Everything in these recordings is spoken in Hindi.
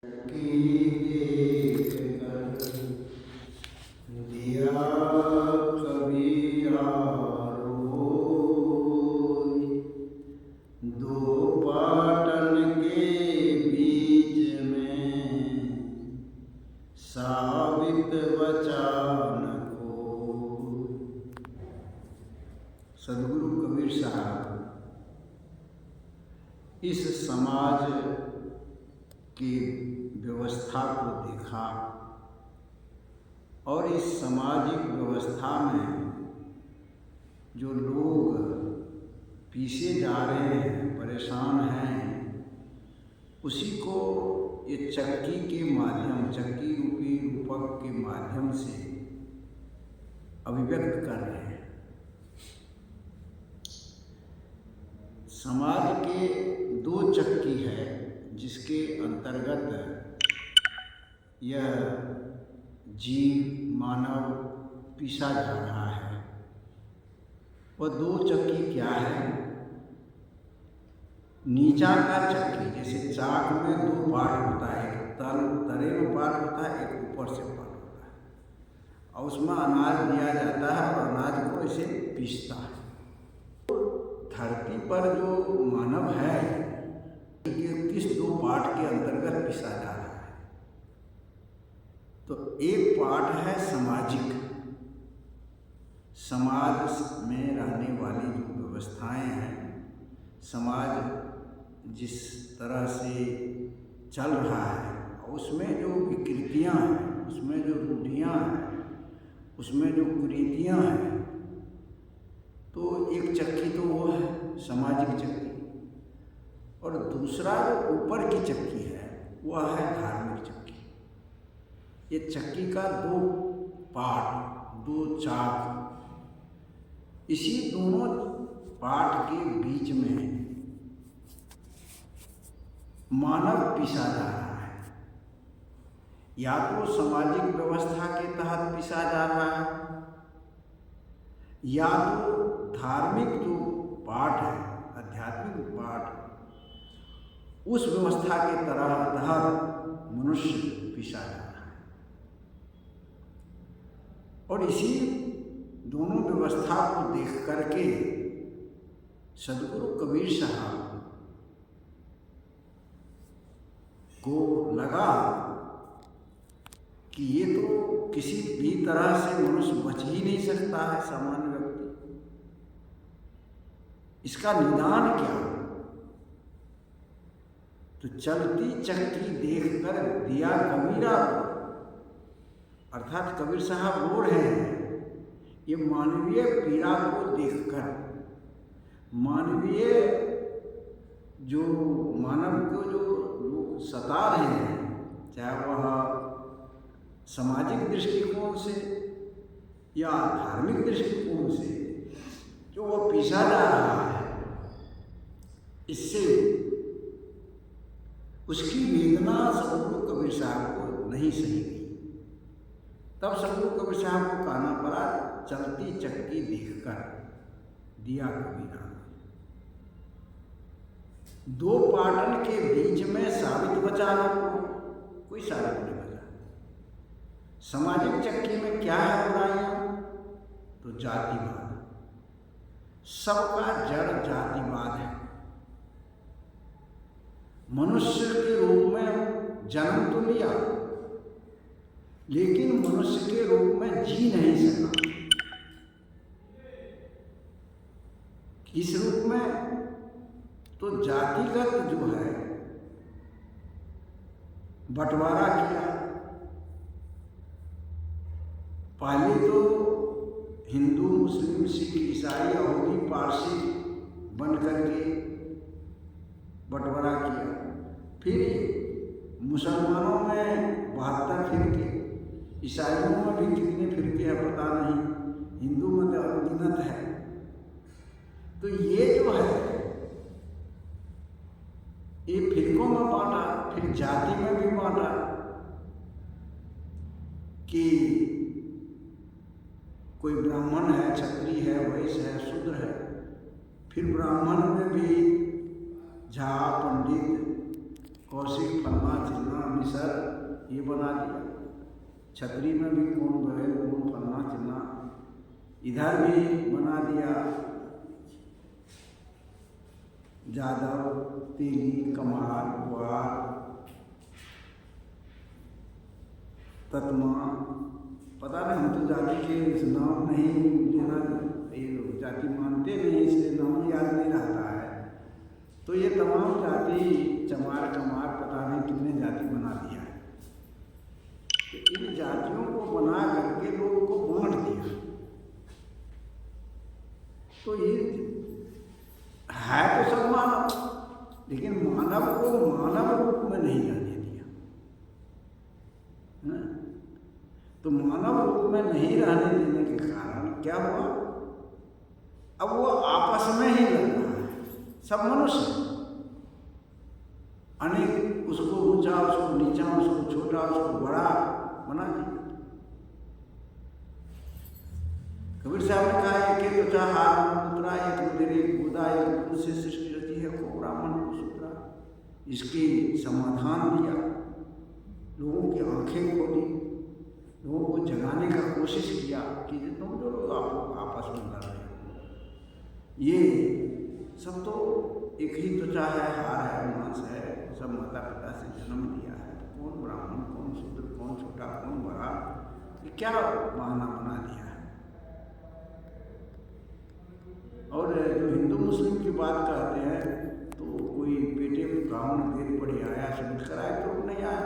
दिया कबीरा रोई, दो पाटन के बीच में साबित बचा न कोई। सदगुरु कबीर साहब इस समाज की व्यवस्था को देखा और इस सामाजिक व्यवस्था में जो लोग पीछे जा रहे हैं, परेशान हैं, उसी को ये चक्की के माध्यम, चक्की रूपी रूपक के माध्यम से अभिव्यक्त कर रहे हैं। समाज के दो चक्की है जिसके अंतर्गत यह जीव मानव पीसा जा रहा है। वह दो चक्की क्या है? नीचा का चक्की, जैसे चाक में दो पार्ट होता है, एक तले में पार्ट होता है, एक ऊपर से पार्ट होता है, और उसमें अनाज दिया जाता है और अनाज को इसे पीसता है। धरती पर जो मानव है किस दो पार्ट के अंतर्गत पिसा जा रहा है? तो एक पार्ट है सामाजिक, समाज में रहने वाली जो व्यवस्थाएं हैं, समाज जिस तरह से चल रहा है, उसमें जो विकृतियां हैं, उसमें जो रूढ़ियां हैं, उसमें जो कुरीतियां हैं, तो एक चक्की तो वो है सामाजिक चक्की, और दूसरा जो ऊपर की चक्की है वह है धार्मिक चक्की। ये चक्की का दो पार्ट, दो चाक, इसी दोनों पार्ट के बीच में मानव पिसा जा रहा है। या तो सामाजिक व्यवस्था के तहत पिसा जा रहा है, या तो धार्मिक जो पार्ट है, आध्यात्मिक पार्ट, उस व्यवस्था के तहत मनुष्य पिसा जा रहा है। और इसी दोनों व्यवस्था को देख करके सदगुरु कबीर साहब को लगा कि ये तो किसी भी तरह से मनुष्य बच ही नहीं सकता है, सामान्य व्यक्ति, इसका निदान क्या? तो चलती चक्की देखकर दिया कबीरा, अर्थात कबीर साहब रो रहे हैं ये मानवीय पीड़ा को देखकर। मानवीय जो मानव को जो लोग सता रहे हैं, चाहे वह सामाजिक दृष्टिकोण से या धार्मिक दृष्टिकोण से, जो वह पीसा जा रहा है, इससे उसकी वेदना सदगुरु कबीर साहब को नहीं सही गई। तब सदगुरु कबीर साहब को कहना पड़ा, चलती चक्की देखकर दिया कबीरा, दो पाटन के बीच में साबित बचा न कोई साबित नहीं बचा। सामाजिक चक्की में क्या है बुराइयां? तो जातिवाद, सबका जड़ जातिवाद है। मनुष्य के रूप में जन्म तो लिया, लेकिन मनुष्य के रूप में जी नहीं सका। किस रूप में? तो जातिगत जो है बंटवारा किया। पहले तो हिंदू, मुस्लिम, सिख, ईसाई, यहूदी, पारसी बन करके बंटवारा किया। फिर मुसलमानों में 72 फिरके, ईसाइयों में भी कितने फिरके हैं पता नहीं, हिंदू में तो अनगिनत है। तो ये जो है ये फिरकों में बांटा, फिर जाति में भी बांटा कि कोई ब्राह्मण है, क्षत्रिय है, वैश्य है, शूद्र है। फिर ब्राह्मण में भी झा, पंडित, कौशिक, फलना चिलना, मिसर, ये बना दिया। छतरी में भी कौन बहल, कौन फलना चिलना, इधर भी बना दिया। जादव, तेली, कमार, ग्वार, तत्मा, पता नहीं, हम तो जाति के नाम नहीं लेना, ये जाति मानते नहीं, इसलिए नाम याद नहीं रहता है। तो ये तमाम जाति, चमार, कमार, पता नहीं कितने जाति बना दिया है। तो इन जातियों को बना करके लोगों को बांट दिया। तो ये है तो सब मानव, लेकिन मानव को मानव रूप में नहीं रहने दिया, है? तो मानव रूप में नहीं रहने देने के कारण क्या हुआ, अब वो आपस में ही लड़ रहा है। सब मनुष्य अनेक, उसको ऊंचा, उसको नीचा, उसको छोटा, उसको बड़ा बना दिया। कबीर साहब ने कहा, एक एक त्वचा हार पुत्रा, एक रुधिर, एक गुदा, एक दूध से सृष्टि रची है, को ब्राह्मण को सूत्रा। इसकी समाधान दिया, लोगों की आंखें खोली, लोगों को जगाने का कोशिश किया कि तुम जो लोग आपस में लड़ रहे हो, ये सब तो एक ही त्वचा है, हार है, मांस है, सब माता पिता से जन्म लिया है। कौन ब्राह्मण, कौन शूद्र, कौन छोटा, कौन बड़ा, ये क्या बहाना बना दिया है। और जो हिंदू मुस्लिम की बात करते हैं, तो कोई पेटे में गाँव में वेद पढ़ी आया, समझ कर आए तो नहीं आया।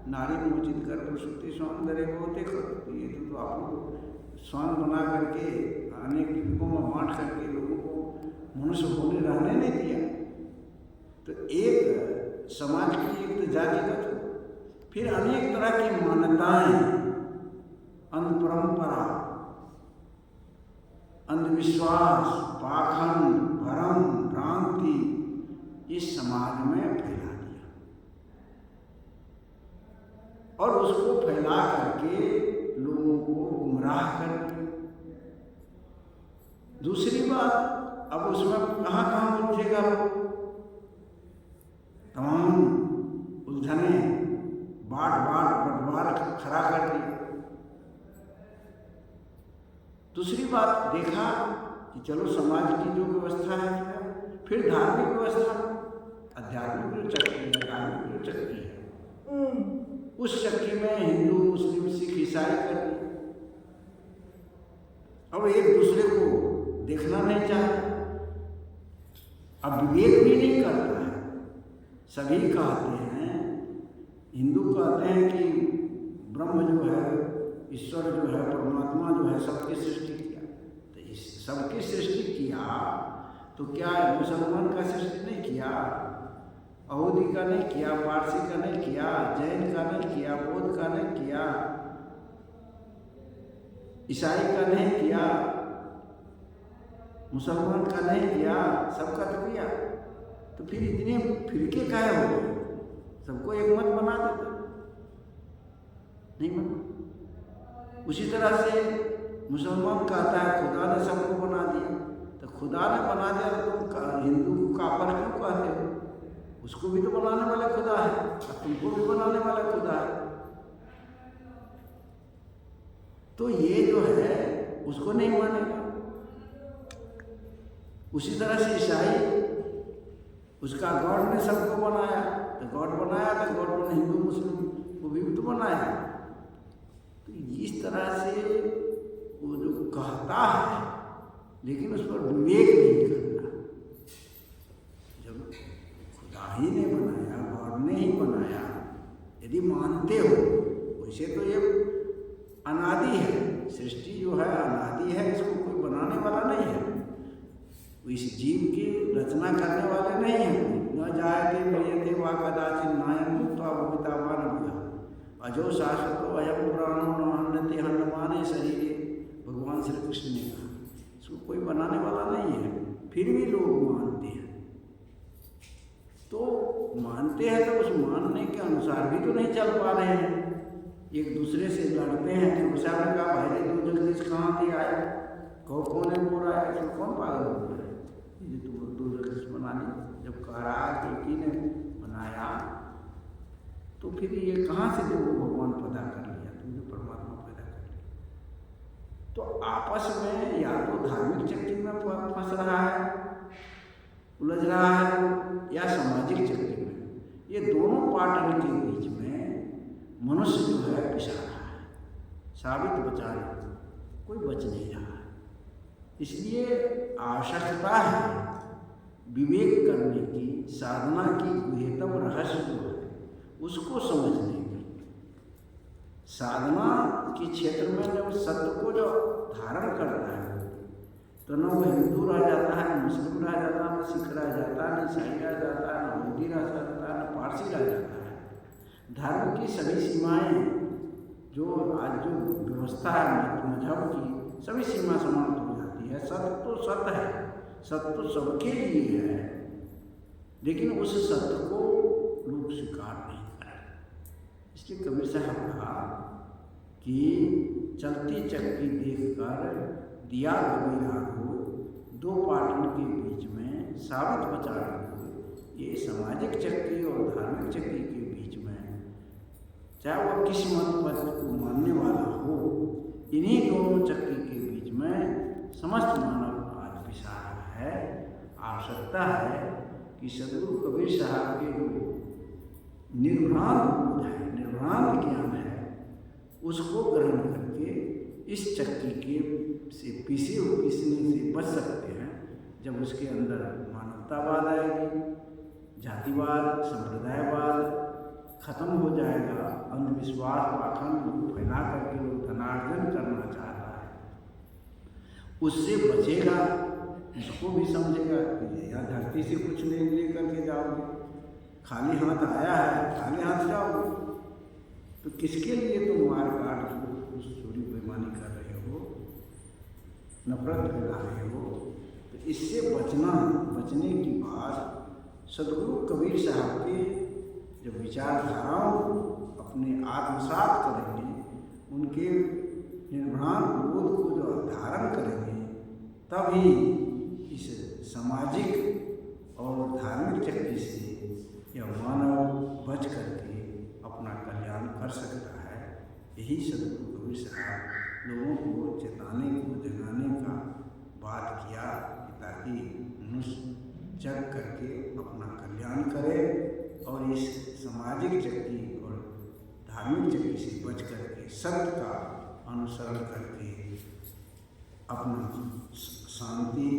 नारी मोचित कर प्रसूति स्वान दरे होते कर, ये तो आप लोग स्वान बना करके अनेक रूपों में बांट करके लोगों को मनुष्य होने रहने नहीं दिया। तो एक समाज की एक तो जातिगत, फिर अनेक तरह की मान्यताएं, अंध परंपरा, अंधविश्वास, पाखंड, भ्रम, भ्रांति इस समाज में फैला दिया, और उसको फैला करके लोगों को गुमराह कर दिया। दूसरी बात, अब उसमें कहाँ कहाँ उलझेगा वो, तमाम उलझने बटवार खड़ा कर दिया। दूसरी बात देखा कि चलो समाज की जो व्यवस्था है, फिर धार्मिक व्यवस्था, आध्यात्मिक जो चक्की है, धार्मिक जो चक्की है, उस चक्की में हिंदू, मुस्लिम, सिख, ईसाई कर दिया। अब एक दूसरे को देखना नहीं चाहता, अब विवेक भी नहीं करता है। सभी कहते हैं, हिंदू कहते हैं कि ब्रह्म जो है, ईश्वर जो है, परमात्मा जो है, सबकी सृष्टि किया। तो इस सबकी सृष्टि किया तो क्या मुसलमान का सृष्टि नहीं किया, यहूदी का नहीं किया, पारसी का नहीं किया, जैन का नहीं किया, बौद्ध का नहीं किया, ईसाई का नहीं किया, मुसलमान का नहीं किया, सबका तो किया। तो फिर इतने फिरके काहे हो गए, सबको एक मत बना देता, नहीं बना। उसी तरह से मुसलमान कहता है खुदा ने सबको बना दिया, तो खुदा ने बना दिया तो तुम हिंदू को काफर क्यों कहते हो? उसको भी तो बनाने वाला खुदा है, और तुमको भी बनाने वाला खुदा है। तो ये जो है उसको नहीं मानेगा। उसी तरह से ईसाई, उसका गॉड ने सबको बनाया, तो गॉड बनाया तो गॉड ने हिंदू मुस्लिम को भी तो बनाया। तो इस तरह से वो जो कहता है, लेकिन उस पर विवेक नहीं करता। जब खुदा ही ने बनाया, गॉड ने ही बनाया, यदि मानते हो, वैसे तो ये अनादि है, सृष्टि जो है अनादि है, इसको कोई बनाने वाला नहीं है, इस जीव की रचना करने वाले नहीं हैं। न जायते मरियते वा कदाचित नायं मुक्त्वा भवितावान भूयः, अजो शाश्वतो अयं पुराणो न हन्यते हन्यमाने शरीरे, भगवान श्री कृष्ण ने कहा। इसको कोई बनाने वाला नहीं है, फिर भी लोग मानते हैं। तो मानते हैं तो उस मानने के अनुसार भी तो नहीं चल पा रहे हैं, एक दूसरे से लड़ते हैं। तो साहब ने कहा भाई तू जगदीश कहाँ से आया, कौन है बोल रहा है, तो कौन पागल हो रहा है, ये तू जगदीश बना ली। जब कह रहा है कि ने बनाया तो फिर ये कहाँ से जो भगवान पैदा कर लिया, तुमने परमात्मा पैदा कर लिया। तो आपस में या तो धार्मिक चक्री में फंस रहा है, उलझ रहा है, या सामाजिक चक्री में। ये दोनों पार्टनर के बीच में मनुष्य जो है पिसा रहा है, साबित बचा रहा, कोई बच नहीं रहा है। इसलिए आवश्यकता है विवेक करने की, साधना की गुह्यतम रहस्य जो है उसको समझने की। साधना के क्षेत्र में जब सत्य को जो धारण करता है तो न वो हिंदू रह जाता है, न मुस्लिम रह जाता है, न सिख रह जाता है, न ईसाई रह जाता है, न हिंदी रह जाता है, न पारसी रह जाता है। धर्म की सभी सीमाएं जो आज जो व्यवस्था है मजहब की, सभी सीमा समाप्त हो जाती है। सत्य तो सत्य है, सत्य तो सबके लिए है, लेकिन उस सत्य को लोग स्वीकार नहीं कर रहे। इसलिए कबीर साहब कहा कि चलती चक्की देखकर दिया कबीरा को, दो पार्टनर के बीच में साबित बचा को। ये सामाजिक चक्की और धार्मिक चक्की के बीच में, चाहे वह किस मत पद को मानने वाला हो, इन्हीं दोनों चक्की के बीच में समस्त मानव आज पिसा रहा है। आवश्यकता है कि सदगुरु कबीर साहब के जो निर्भ्रांत बोध है, निर्भ्रांत ज्ञान है, उसको ग्रहण करके इस चक्की के से पिसने से बच सकते हैं। जब उसके अंदर मानवतावाद आएगी, जातिवाद, संप्रदायवाद खत्म हो जाएगा, अंधविश्वास पाखंड फैला करके लोग धनार्जन करना चाहता है, उससे बचेगा। उसको भी समझेगा कि यह धरती से कुछ नहीं लेकर के जाओगे, खाली हाथ आया है, खाली हाथ जाओगे, तो किसके लिए तुम मार काट चोरी बेईमानी कर रहे हो, नफरत फैला रहे हो। तो इससे बचने की बात सदगुरु कबीर साहब के जो विचारधाराओं अपने आत्मसात करेंगे, उनके निर्भ्रांत बोध को जो धारण करेंगे, तभी इस सामाजिक और धार्मिक चक्की से यह मानव बच करके अपना कल्याण कर सकता है। यही सदगुरु कबीर साहब लोगों को चेताने को, जगाने का बात किया, ताकि मनुष्य जग करके अपना कल्याण करे और इस सामाजिक चक्की और धार्मिक चक्की से बच करके सत्य का अनुसरण करके अपना शांति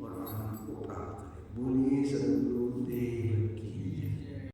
और आनंद को प्राप्त करें। बोलिए सदगुरु देव की जय।